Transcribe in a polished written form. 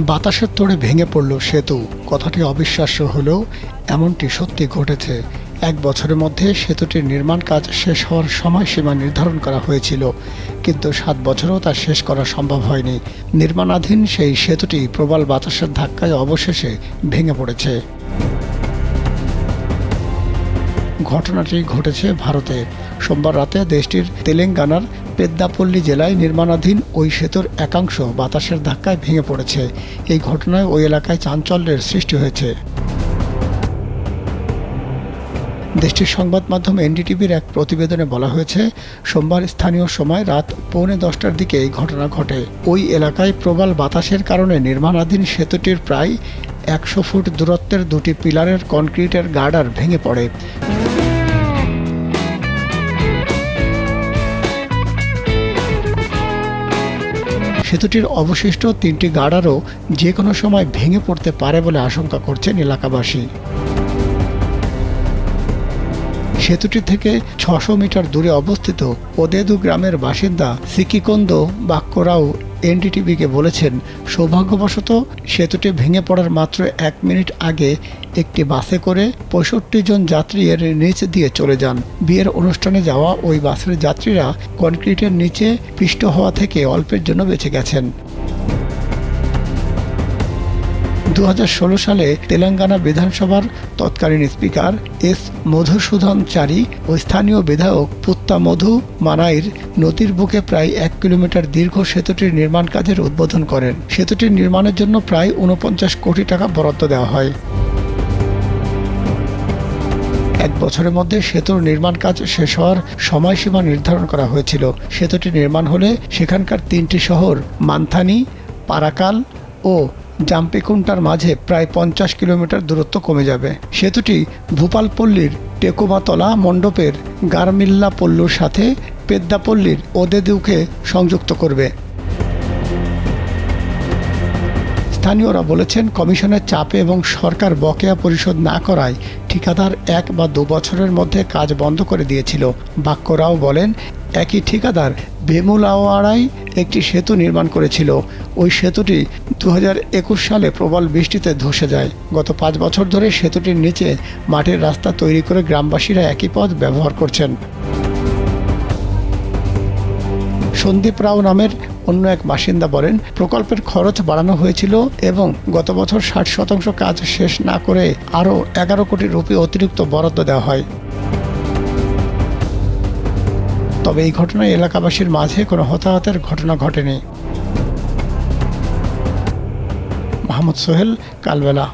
বাতাসের তোড়ে ভেঙে পড়ল সেতু। কথাটি অবিশ্বাস্য হলেও এমনটি সত্যি ঘটেছে। 1 বছরের মধ্যে সেতুটির নির্মাণ কাজ শেষ হওয়ার সময়সীমা নির্ধারণ করা হয়েছিল, কিন্তু 7 বছরেও তা শেষ করা সম্ভব হয়নি। নির্মাণাধীন সেই সেতুটি প্রবল বাতাসের ধাক্কায় অবশেষে ভেঙে পড়েছে। ঘটনাটি ঘটেছে ভারতে। সোমবার রাতে দেশটির তেলেঙ্গানার পেদ্দাপল্লী জেলায় নির্মাণাধীন ওই সেতুর একাংশ বাতাসের ধাক্কায় ভেঙে পড়েছে। এই ঘটনায় ওই এলাকায় চাঞ্চল্যের সৃষ্টি হয়েছে। দেশটির সংবাদ মাধ্যম এনডিটিভির এক প্রতিবেদনে বলা হয়েছে, সোমবার স্থানীয় সময় রাত 9:45টার দিকে এই ঘটনা ঘটে। ওই এলাকায় প্রবল বাতাসের কারণে নির্মাণাধীন সেতুটির প্রায় 100 ফুট দূরত্বের 2টি পিলারের কনক্রিটের গার্ডার ভেঙে পড়ে। সেতুটির অবশিষ্ট 3টি গার্ডারও যে কোনো সময় ভেঙে পড়তে পারে বলে আশঙ্কা করছেন এলাকাবাসী। সেতুটি থেকে 600 মিটার দূরে অবস্থিত ওদেদু গ্রামের বাসিন্দা সিকিকোন্দো বাক্করাও এনডিটিভিকে বলেছেন, সৌভাগ্যবশত সেতুটি ভেঙে পড়ার মাত্র 1 মিনিট আগে একটি বাসে করে 65 জন যাত্রী এর নিচ দিয়ে চলে যান। বিয়ের অনুষ্ঠানে যাওয়া ওই বাসের যাত্রীরা কনক্রিটের নিচে পিষ্ট হওয়া থেকে অল্পের জন্য বেঁচে গেছেন। 2016 সালে তেলেঙ্গানা বিধানসভার তৎকালীন স্পিকার এস মধুসূদনচারী ও স্থানীয় বিধায়ক পুত্তা মধু মানাইর নদীর বুকে প্রায় 1 কিলোমিটার দীর্ঘ সেতুটির নির্মাণ কাজের উদ্বোধন করেন। সেতুটির নির্মাণের জন্য প্রায় 49 কোটি টাকা বরাদ্দ দেওয়া হয়। 1 বছরের মধ্যে সেতুর নির্মাণ কাজ শেষ হওয়ার সময়সীমা নির্ধারণ করা হয়েছিল। সেতুটি নির্মাণ হলে সেখানকার 3টি শহর মান্থানি, পারাকাল ও জাম্পিকুন্টার মাঝে প্রায় 50 কিলোমিটার দূরত্ব কমে যাবে। সেতুটি ভূপালপল্লীর টেকুমাতলা মণ্ডপের গারমিল্লা পল্লুর সাথে পেদ্দাপল্লীর ওদেদুকে সংযুক্ত করবে। স্থানীয়রা বলেছেন, কমিশনের চাপে এবং সরকার বকেয়া পরিশোধ না করায় ঠিকাদার 1 বা 2 বছরের মধ্যে কাজ বন্ধ করে দিয়েছিল। বাক্করাও বলেন, একই ঠিকাদার ভেমুলাওয়াড়ায় একটি সেতু নির্মাণ করেছিল। ওই সেতুটি 2021 সালে প্রবল বৃষ্টিতে ধসে যায়। গত 5 বছর ধরে সেতুটির নিচে মাটির রাস্তা তৈরি করে গ্রামবাসীরা একই পথ ব্যবহার করছেন। সন্দীপ রাও নামের অন্য এক বাসিন্দা বলেন, প্রকল্পের খরচ বাড়ানো হয়েছিল এবং গত বছর 60% কাজ শেষ না করে আরও 11 কোটি রুপি অতিরিক্ত বরাদ্দ দেওয়া হয়। তবে এই ঘটনায় এলাকাবাসীর মাঝে কোনো হতাহতের ঘটনা ঘটেনি। মোহাম্মদ সোহেল, কালবেলা।